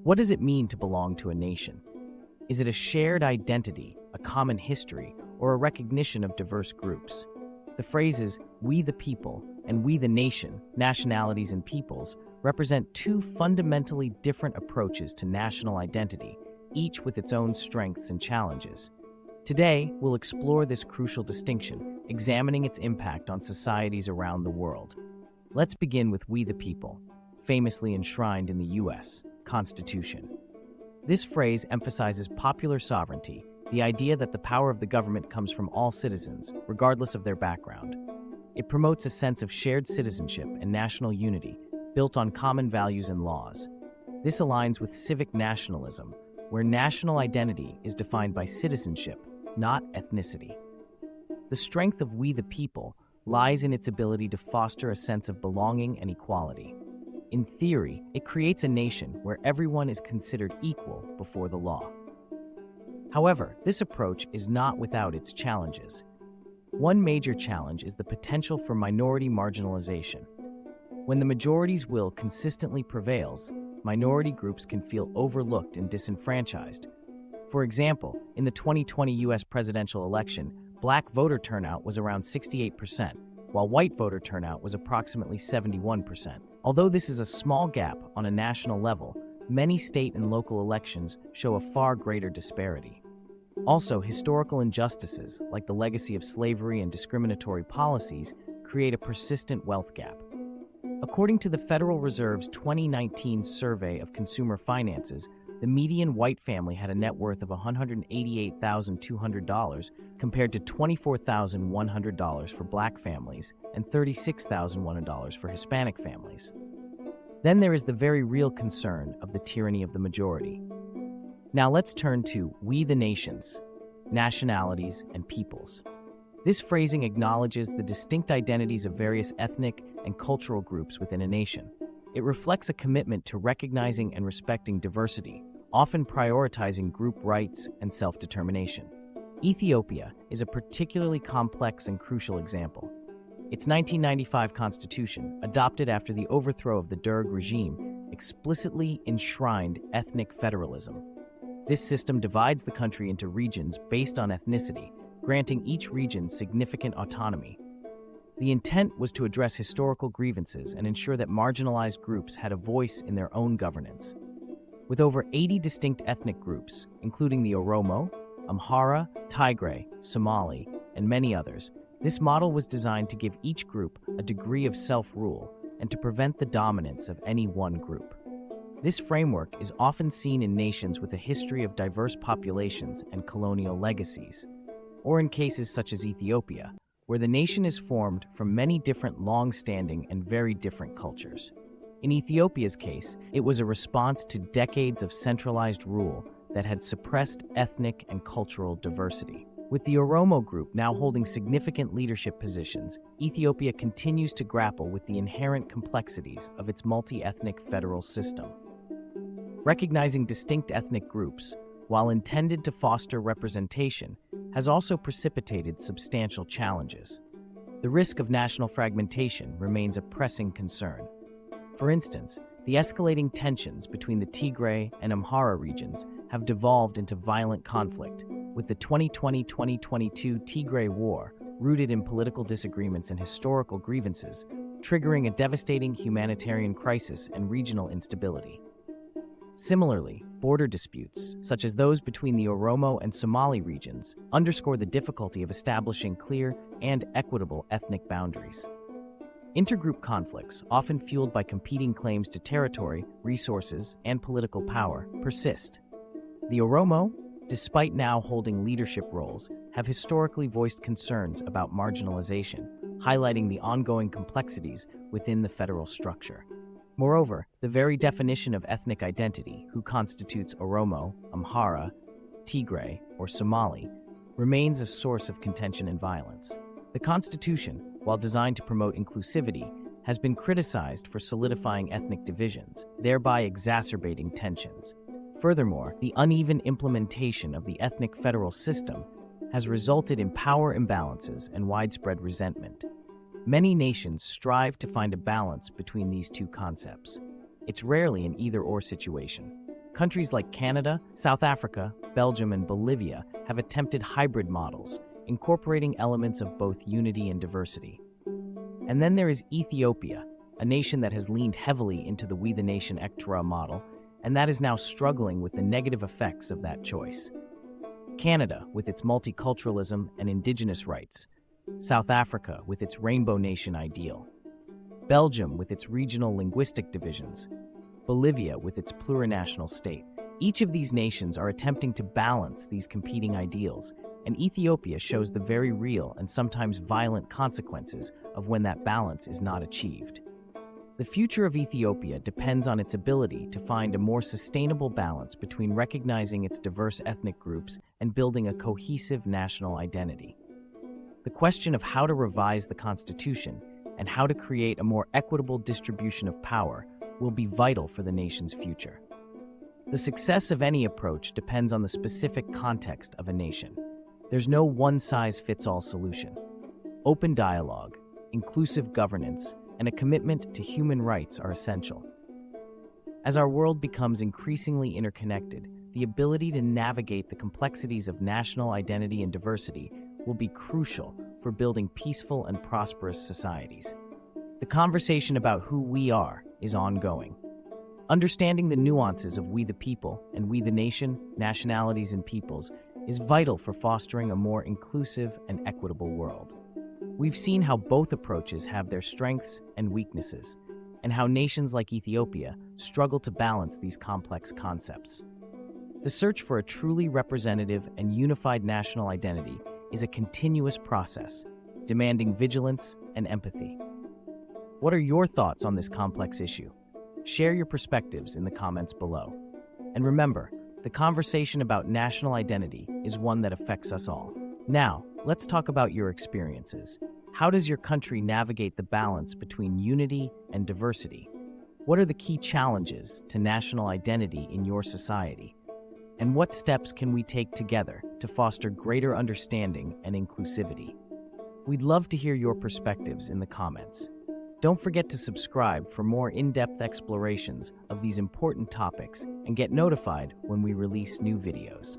What does it mean to belong to a nation? Is it a shared identity, a common history, or a recognition of diverse groups? The phrases, "we the people" and "we the nation," nationalities and peoples, represent two fundamentally different approaches to national identity, each with its own strengths and challenges. Today, we'll explore this crucial distinction, examining its impact on societies around the world. Let's begin with "we the people," famously enshrined in the U.S. Constitution. This phrase emphasizes popular sovereignty, the idea that the power of the government comes from all citizens, regardless of their background. It promotes a sense of shared citizenship and national unity, built on common values and laws. This aligns with civic nationalism, where national identity is defined by citizenship, not ethnicity. The strength of "we the people" lies in its ability to foster a sense of belonging and equality. In theory, it creates a nation where everyone is considered equal before the law. However, this approach is not without its challenges. One major challenge is the potential for minority marginalization. When the majority's will consistently prevails, minority groups can feel overlooked and disenfranchised. For example, in the 2020 U.S. presidential election, Black voter turnout was around 68%, while white voter turnout was approximately 71%. Although this is a small gap on a national level, many state and local elections show a far greater disparity. Also, historical injustices, like the legacy of slavery and discriminatory policies, create a persistent wealth gap. According to the Federal Reserve's 2019 survey of consumer finances, the median white family had a net worth of $188,200 compared to $24,100 for Black families and $36,100 for Hispanic families. Then there is the very real concern of the tyranny of the majority. Now let's turn to "we the nations," nationalities, and peoples. This phrasing acknowledges the distinct identities of various ethnic and cultural groups within a nation. It reflects a commitment to recognizing and respecting diversity, often prioritizing group rights and self-determination. Ethiopia is a particularly complex and crucial example. Its 1995 constitution, adopted after the overthrow of the Derg regime, explicitly enshrined ethnic federalism. This system divides the country into regions based on ethnicity, granting each region significant autonomy. The intent was to address historical grievances and ensure that marginalized groups had a voice in their own governance. With over 80 distinct ethnic groups, including the Oromo, Amhara, Tigray, Somali, and many others, this model was designed to give each group a degree of self-rule and to prevent the dominance of any one group. This framework is often seen in nations with a history of diverse populations and colonial legacies, or in cases such as Ethiopia, where the nation is formed from many different long-standing and very different cultures. In Ethiopia's case, it was a response to decades of centralized rule that had suppressed ethnic and cultural diversity. With the Oromo group now holding significant leadership positions, Ethiopia continues to grapple with the inherent complexities of its multi-ethnic federal system. Recognizing distinct ethnic groups, while intended to foster representation, has also precipitated substantial challenges. The risk of national fragmentation remains a pressing concern. For instance, the escalating tensions between the Tigray and Amhara regions have devolved into violent conflict, with the 2020-2022 Tigray War, rooted in political disagreements and historical grievances, triggering a devastating humanitarian crisis and regional instability. Similarly, border disputes, such as those between the Oromo and Somali regions, underscore the difficulty of establishing clear and equitable ethnic boundaries. Intergroup conflicts, often fueled by competing claims to territory, resources, and political power, persist. The Oromo, despite now holding leadership roles, have historically voiced concerns about marginalization, highlighting the ongoing complexities within the federal structure. Moreover, the very definition of ethnic identity, who constitutes Oromo, Amhara, Tigray, or Somali, remains a source of contention and violence. The Constitution, while designed to promote inclusivity, has been criticized for solidifying ethnic divisions, thereby exacerbating tensions. Furthermore, the uneven implementation of the ethnic federal system has resulted in power imbalances and widespread resentment. Many nations strive to find a balance between these two concepts. It's rarely an either-or situation. Countries like Canada, South Africa, Belgium, and Bolivia have attempted hybrid models, incorporating elements of both unity and diversity. And then there is Ethiopia, a nation that has leaned heavily into the We the Nation Ectora model, and that is now struggling with the negative effects of that choice. Canada, with its multiculturalism and indigenous rights. South Africa, with its rainbow nation ideal. Belgium, with its regional linguistic divisions. Bolivia, with its plurinational state. Each of these nations are attempting to balance these competing ideals, and Ethiopia shows the very real and sometimes violent consequences of when that balance is not achieved. The future of Ethiopia depends on its ability to find a more sustainable balance between recognizing its diverse ethnic groups and building a cohesive national identity. The question of how to revise the constitution and how to create a more equitable distribution of power will be vital for the nation's future. The success of any approach depends on the specific context of a nation. There's no one-size-fits-all solution. Open dialogue, inclusive governance, and a commitment to human rights are essential. As our world becomes increasingly interconnected, the ability to navigate the complexities of national identity and diversity will be crucial for building peaceful and prosperous societies. The conversation about who we are is ongoing. Understanding the nuances of we the people and we the nation, nationalities, and peoples is vital for fostering a more inclusive and equitable world. We've seen how both approaches have their strengths and weaknesses, and how nations like Ethiopia struggle to balance these complex concepts. The search for a truly representative and unified national identity is a continuous process, demanding vigilance and empathy. What are your thoughts on this complex issue? Share your perspectives in the comments below. And remember, the conversation about national identity is one that affects us all. Now, let's talk about your experiences. How does your country navigate the balance between unity and diversity? What are the key challenges to national identity in your society? And what steps can we take together to foster greater understanding and inclusivity? We'd love to hear your perspectives in the comments. Don't forget to subscribe for more in-depth explorations of these important topics and get notified when we release new videos.